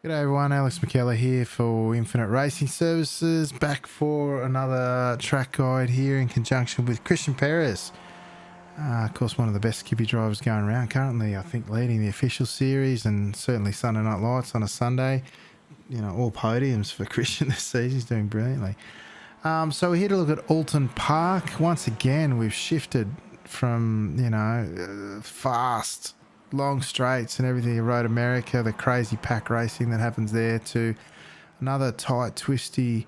G'day everyone, Alex McKellar here for Infinite Racing Services, back for another track guide here in conjunction with Christian Perez. Of course, one of the best skippy drivers going around currently, I think leading the official series and certainly Sunday Night Lights on a Sunday. You know, all podiums for Christian this season. He's doing brilliantly. So we're here to look at Oulton Park. Once again, we've shifted from, fast long straights and everything in Road America, the crazy pack racing that happens there, to another tight, twisty,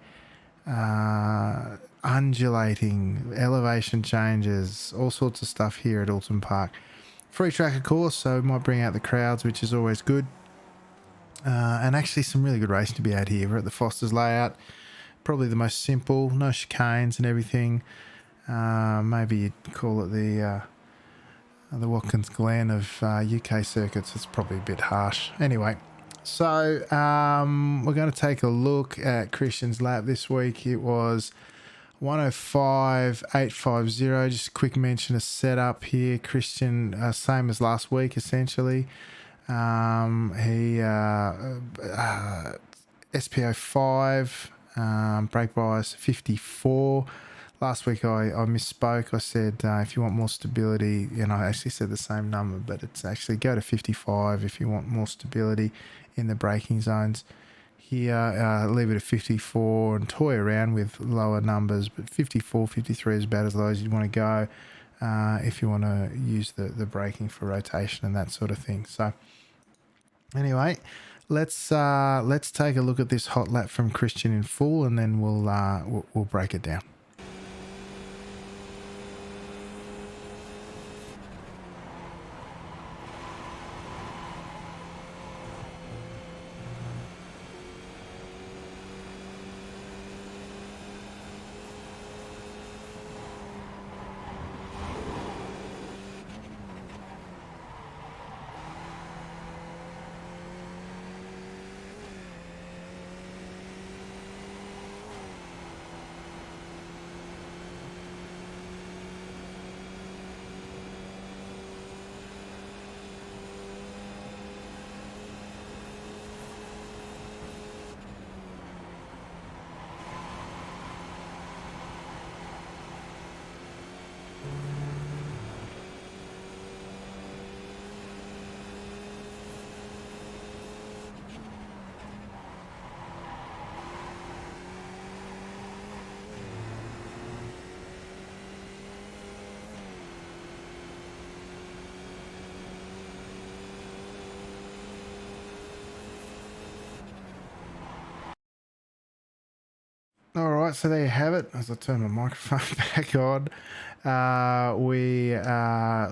undulating elevation changes, all sorts of stuff here at Oulton Park. Free track, of course, so we might bring out the crowds, which is always good. And actually some really good racing to be had here. We're at the Foster's layout, probably the most simple, no chicanes and everything. Maybe you'd call it the Watkins Glen of UK circuits. It's probably a bit harsh. Anyway, so we're going to take a look at Christian's lap this week. It was 105.850. Just a quick mention of setup here. Christian, same as last week, essentially. He SPO 5, brake bias 54. Last week I misspoke. I said if you want more stability, I actually said the same number, but it's actually go to 55 if you want more stability in the braking zones. Here, leave it at 54 and toy around with lower numbers, but 54, 53 is about as low as you'd want to go if you want to use the braking for rotation and that sort of thing. So anyway, let's take a look at this hot lap from Christian in full, and then we'll break it down. All right, so there you have it. As I turn my microphone back on, we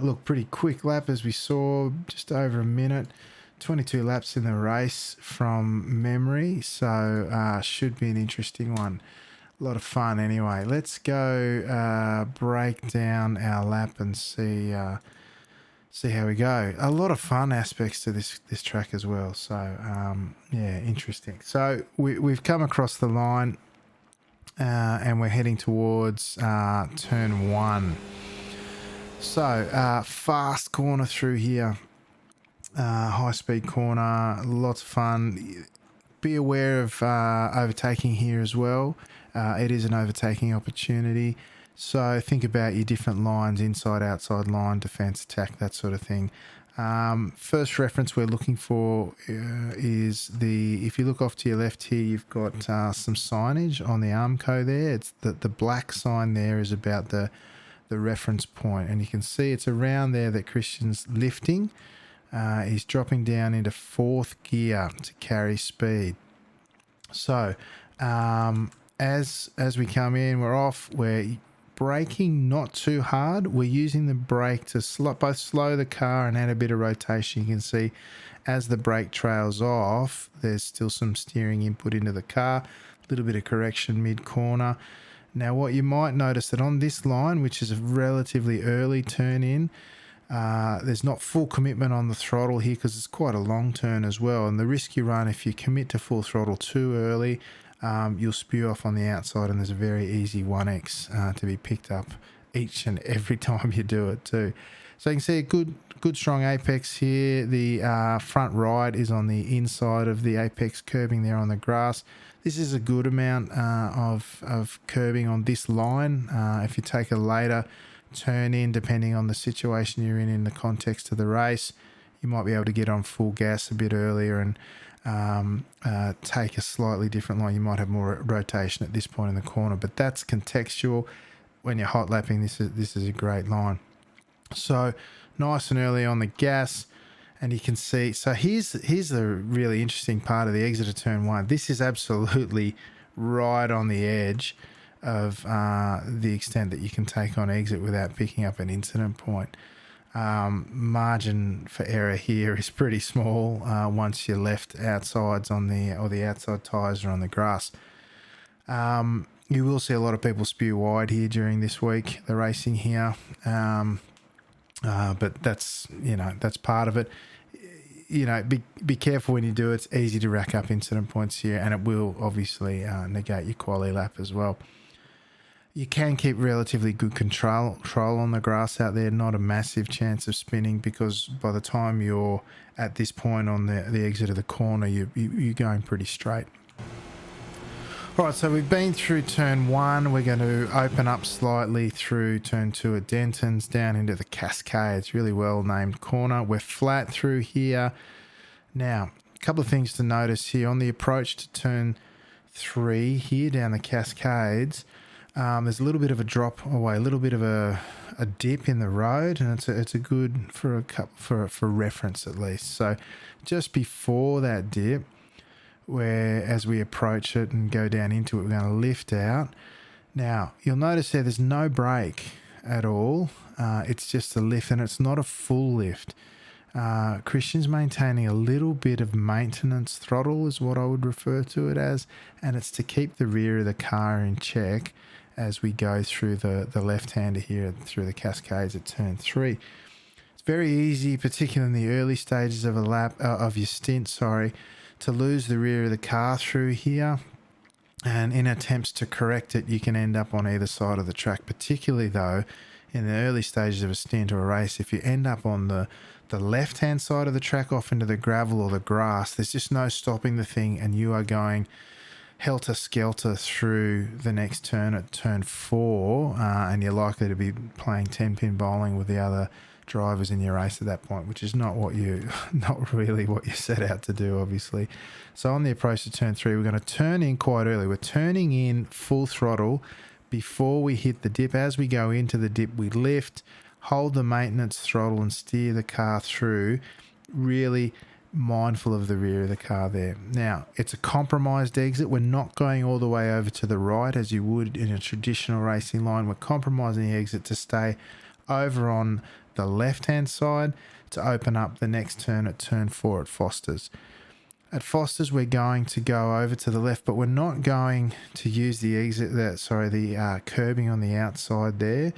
look pretty quick lap, as we saw, just over a minute. 22 laps in the race from memory, so should be an interesting one. A lot of fun anyway. Let's go break down our lap and see how we go. A lot of fun aspects to this track as well. So yeah, interesting. So we've come across the line. And we're heading towards turn 1. So fast corner through here, high speed corner, lots of fun. Be aware of overtaking here as well. It is an overtaking opportunity. So think about your different lines: inside, outside line, defense, attack, that sort of thing. First reference we're looking for is if you look off to your left here, you've got some signage on the A.MK there. It's the black sign there is about the reference point, and you can see it's around there that Christian's lifting. He's dropping down into 4th gear to carry speed. So as we come in, we're off. We're braking not too hard. We're using the brake to both slow the car and add a bit of rotation. You can see as the brake trails off, there's still some steering input into the car, a little bit of correction mid-corner. Now what you might notice that on this line, which is a relatively early turn in, there's not full commitment on the throttle here because it's quite a long turn as well. And the risk you run if you commit to full throttle too early, you'll spew off on the outside, and there's a very easy 1x to be picked up each and every time you do it too. So you can see a good strong apex here. The front right is on the inside of the apex curbing there on the grass. This is a good amount of curbing on this line. If you take a later turn in, depending on the situation you're in the context of the race, you might be able to get on full gas a bit earlier and take a slightly different line. You might have more rotation at this point in the corner, but that's contextual. When you're hot lapping, this is a great line. So nice and early on the gas, and you can see. So here's the really interesting part of the exit of turn one. This is absolutely right on the edge of the extent that you can take on exit without picking up an incident point. Margin for error here is pretty small once your left outsides on the outside tyres are on the grass. You will see a lot of people spew wide here during this week, the racing here, but that's part of it. Be careful when you do it. It's easy to rack up incident points here, and it will obviously negate your quality lap as well. You can keep relatively good control on the grass out there, not a massive chance of spinning, because by the time you're at this point on the exit of the corner, you're going pretty straight. All right, so we've been through turn one. We're going to open up slightly through turn two at Denton's down into the Cascades. Really well named corner. We're flat through here. Now, a couple of things to notice here. On the approach to turn three here down the Cascades, there's a little bit of a drop away, a little bit of a dip in the road, and it's a good for reference at least. So just before that dip, where as we approach it and go down into it, we're going to lift out. Now you'll notice there's no brake at all. It's just a lift, and it's not a full lift. Christian's maintaining a little bit of maintenance throttle is what I would refer to it as, and it's to keep the rear of the car in check as we go through the left-hander here through the Cascades at turn three. It's very easy, particularly in the early stages of a lap of your stint, to lose the rear of the car through here, and in attempts to correct it, you can end up on either side of the track. Particularly though, in the early stages of a stint or a race, if you end up on the left-hand side of the track off into the gravel or the grass, there's just no stopping the thing, and you are going helter-skelter through the next turn at turn four, and you're likely to be playing 10-pin bowling with the other drivers in your race at that point, which is not really what you set out to do, obviously. So on the approach to turn three, we're going to turn in quite early. We're turning in full throttle before we hit the dip. As we go into the dip, we lift, hold the maintenance throttle and steer the car through, really mindful of the rear of the car there. Now, it's a compromised exit. We're not going all the way over to the right as you would in a traditional racing line. We're compromising the exit to stay over on the left-hand side to open up the next turn at turn four at Foster's. At Foster's, we're going to go over to the left, but we're not going to use the curbing on the outside there.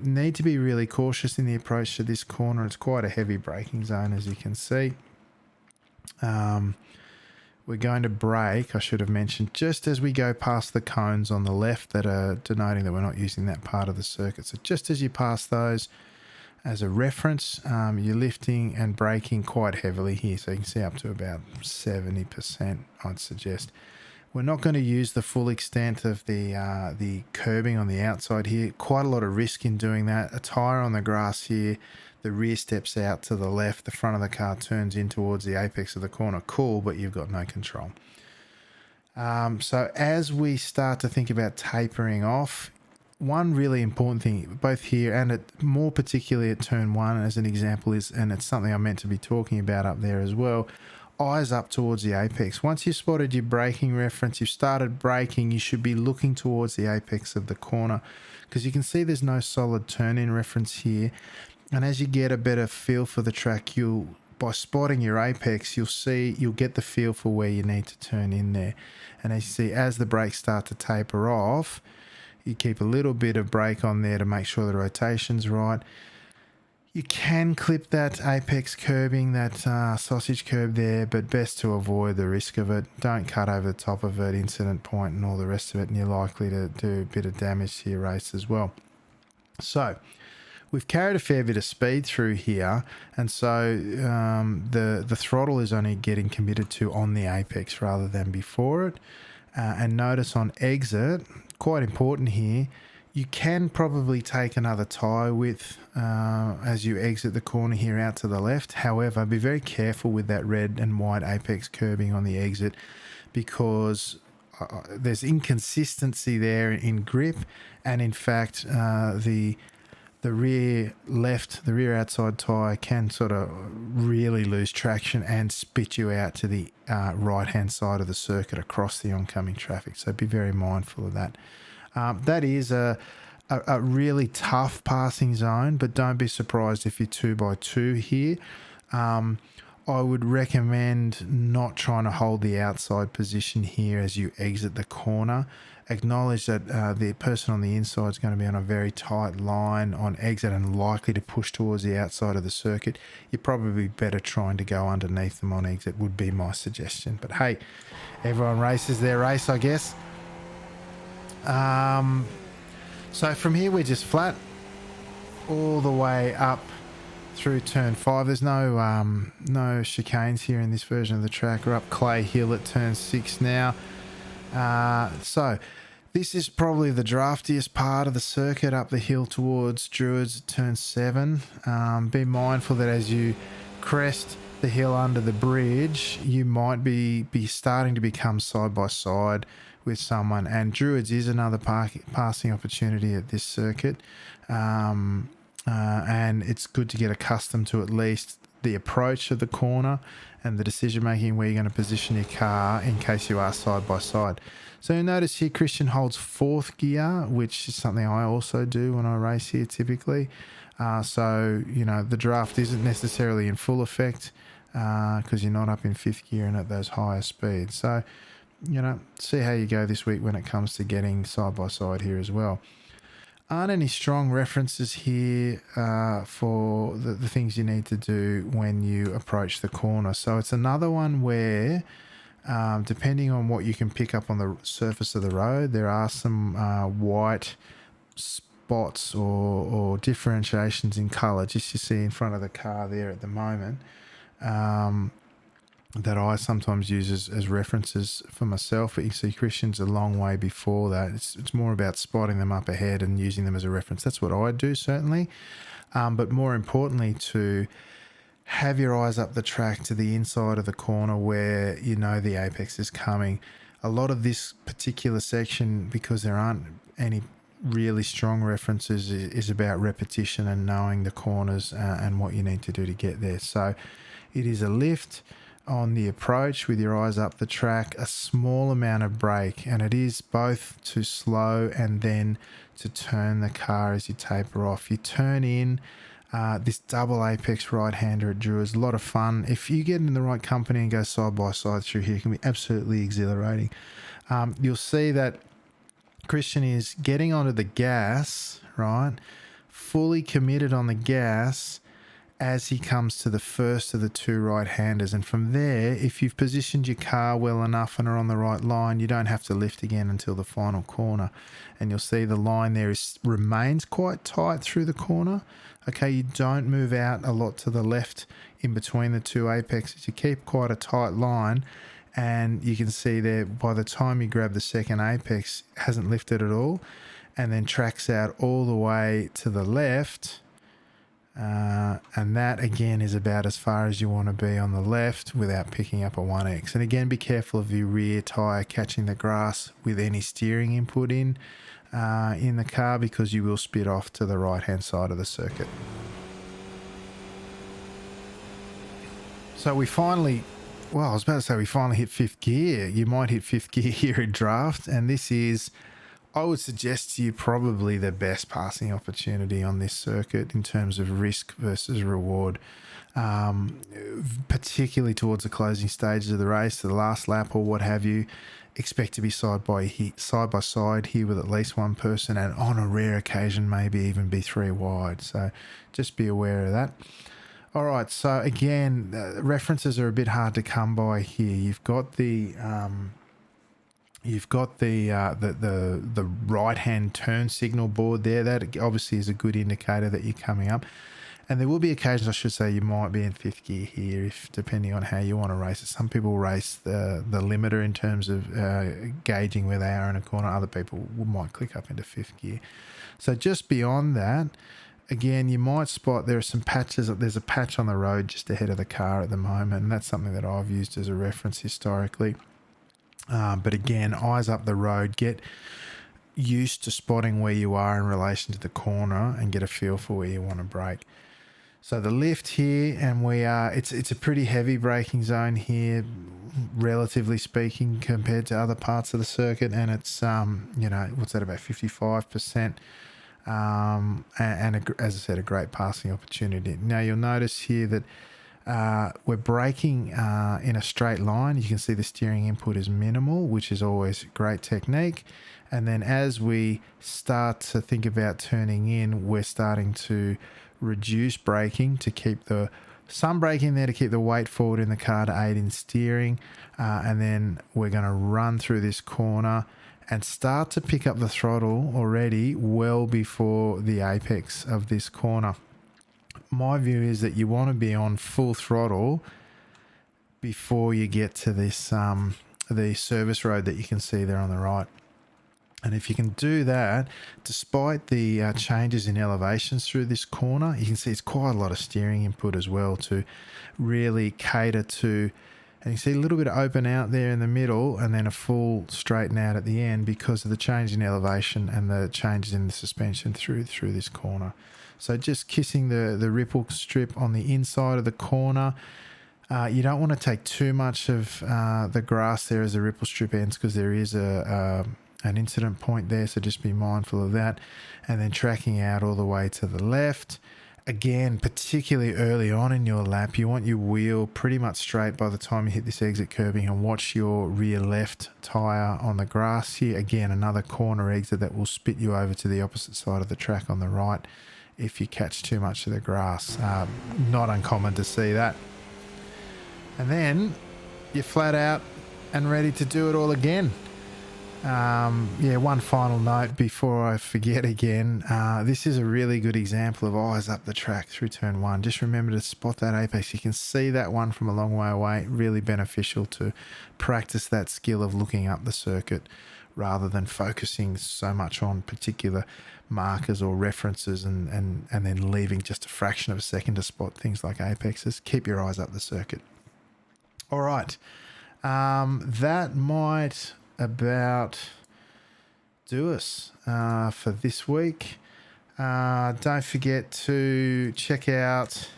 Need to be really cautious in the approach to this corner. It's quite a heavy braking zone, as you can see. We're going to brake, I should have mentioned, just as we go past the cones on the left that are denoting that we're not using that part of the circuit. So just as you pass those, as a reference, you're lifting and braking quite heavily here. So you can see up to about 70%, I'd suggest. We're not going to use the full extent of the curbing on the outside here. Quite a lot of risk in doing that. A tyre on the grass here, the rear steps out to the left, the front of the car turns in towards the apex of the corner. Cool, but you've got no control. So as we start to think about tapering off, one really important thing, both here and more particularly at turn one as an example is, and it's something I'm meant to be talking about up there as well, eyes up towards the apex. Once you've spotted your braking reference, you've started braking, you should be looking towards the apex of the corner, because you can see there's no solid turn-in reference here. And as you get a better feel for the track, by spotting your apex, you'll get the feel for where you need to turn in there. And as you see, as the brakes start to taper off, you keep a little bit of brake on there to make sure the rotation's right. You can clip that apex curbing, that sausage curb there, but best to avoid the risk of it. Don't cut over the top of it, incident point and all the rest of it, and you're likely to do a bit of damage to your race as well. So we've carried a fair bit of speed through here, and so the throttle is only getting committed to on the apex rather than before it. And notice on exit, quite important here, you can probably take another tyre width as you exit the corner here out to the left. However, be very careful with that red and white apex curbing on the exit, because there's inconsistency there in grip, and in fact the rear outside tyre can sort of really lose traction and spit you out to the right hand side of the circuit across the oncoming traffic. So be very mindful of that. That is a really tough passing zone, but don't be surprised if you're 2x2 here. I would recommend not trying to hold the outside position here as you exit the corner. Acknowledge that the person on the inside is going to be on a very tight line on exit and likely to push towards the outside of the circuit. You're probably better trying to go underneath them on exit, would be my suggestion. But hey, everyone races their race, I guess. So from here we're just flat all the way up through turn 5. There's no chicanes here in this version of the track. We're up Clay Hill at turn 6 now. So this is probably the draftiest part of the circuit up the hill towards Druids at turn 7. Be mindful that as you crest the hill under the bridge, you might be starting to become side by side with someone, and Druids is another passing opportunity at this circuit. And it's good to get accustomed to at least the approach of the corner and the decision making where you're going to position your car in case you are side by side. So you notice here Christian holds 4th gear, which is something I also do when I race here typically. So, you know, the draft isn't necessarily in full effect because you're not up in 5th gear and at those higher speeds. So, you know, see how you go this week when it comes to getting side by side here as well. Aren't any strong references here for the things you need to do when you approach the corner. So it's another one where, depending on what you can pick up on the surface of the road, there are some white spots or differentiations in colour, just you see in front of the car there at the moment, that I sometimes use as references for myself. But you see Christian's a long way before that. It's more about spotting them up ahead and using them as a reference. That's what I do, certainly. But more importantly, to have your eyes up the track to the inside of the corner where you know the apex is coming. A lot of this particular section, because there aren't any really strong references, is about repetition and knowing the corners and what you need to do to get there. So it is a lift on the approach with your eyes up the track, a small amount of brake, and it is both to slow and then to turn the car as you taper off. You turn in this double apex right-hander at Druids, a lot of fun. If you get in the right company and go side by side through here, it can be absolutely exhilarating. You'll see that Christian is getting onto the gas, right? Fully committed on the gas as he comes to the first of the two right-handers. And from there, if you've positioned your car well enough and are on the right line, you don't have to lift again until the final corner. And you'll see the line there remains quite tight through the corner. Okay, you don't move out a lot to the left in between the two apexes. You keep quite a tight line, and you can see there by the time you grab the second apex, it hasn't lifted at all, and then tracks out all the way to the left. And that again is about as far as you want to be on the left without picking up a 1X. And again, be careful of your rear tyre catching the grass with any steering input in the car, because you will spit off to the right hand side of the circuit. So we finally hit 5th gear. You might hit 5th gear here in draft, and this is, I would suggest to you, probably the best passing opportunity on this circuit in terms of risk versus reward, particularly towards the closing stages of the race, the last lap or what have you. Expect to be side by side here with at least one person, and on a rare occasion maybe even be 3 wide. So just be aware of that. All right, so again, references are a bit hard to come by here. You've got the You've got the right hand turn signal board there. That obviously is a good indicator that you're coming up. And there will be occasions, I should say, you might be in fifth gear here, if depending on how you want to race it. Some people race the limiter in terms of gauging where they are in a corner. Other people might click up into fifth gear. So just beyond that, again, you might spot there are some patches. There's a patch on the road just ahead of the car at the moment, and that's something that I've used as a reference historically. But again, eyes up the road, get used to spotting where you are in relation to the corner and get a feel for where you want to brake. So the lift here, and it's a pretty heavy braking zone here, relatively speaking, compared to other parts of the circuit, and it's what's that, about 55%, as I said, a great passing opportunity. Now you'll notice here that we're braking in a straight line. You can see the steering input is minimal, which is always great technique. And then as we start to think about turning in, we're starting to reduce braking to keep some braking there to keep the weight forward in the car to aid in steering. And then we're going to run through this corner and start to pick up the throttle already well before the apex of this corner. My view is that you want to be on full throttle before you get to this the service road that you can see there on the right. And if you can do that, despite the changes in elevations through this corner, you can see it's quite a lot of steering input as well to really cater to. And you see a little bit of open out there in the middle and then a full straighten out at the end because of the change in elevation and the changes in the suspension through this corner. So just kissing the ripple strip on the inside of the corner. You don't want to take too much of the grass there as the ripple strip ends because there is an incident point there, so just be mindful of that. And then tracking out all the way to the left. Again, particularly early on in your lap, you want your wheel pretty much straight by the time you hit this exit curbing, and watch your rear left tyre on the grass here. Again, another corner exit that will spit you over to the opposite side of the track on the right if you catch too much of the grass. Not uncommon to see that. And then you're flat out and ready to do it all again. One final note before I forget again. This is a really good example of eyes up the track through turn one. Just remember to spot that apex. You can see that one from a long way away. Really beneficial to practice that skill of looking up the circuit rather than focusing so much on particular markers or references and then leaving just a fraction of a second to spot things like apexes. Keep your eyes up the circuit. All right. That might about do us for this week. Don't forget to check out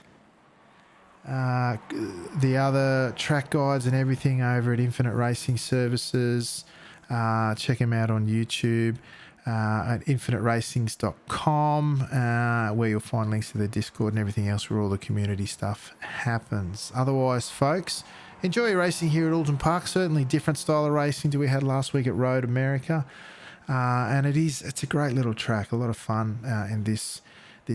the other track guides and everything over at Infinite Racing Services. Check them out on YouTube at infiniteracings.com, where you'll find links to their Discord and everything else where all the community stuff happens. Otherwise, folks, enjoy your racing here at Oulton Park. Certainly different style of racing to we had last week at Road America. And it's a great little track, a lot of fun in this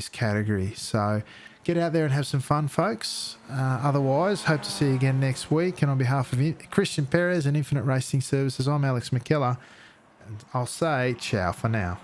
category. So get out there and have some fun, folks. Otherwise, hope to see you again next week. And on behalf of Christian Perez and Infinite Racing Services, I'm Alex McKellar. And I'll say ciao for now.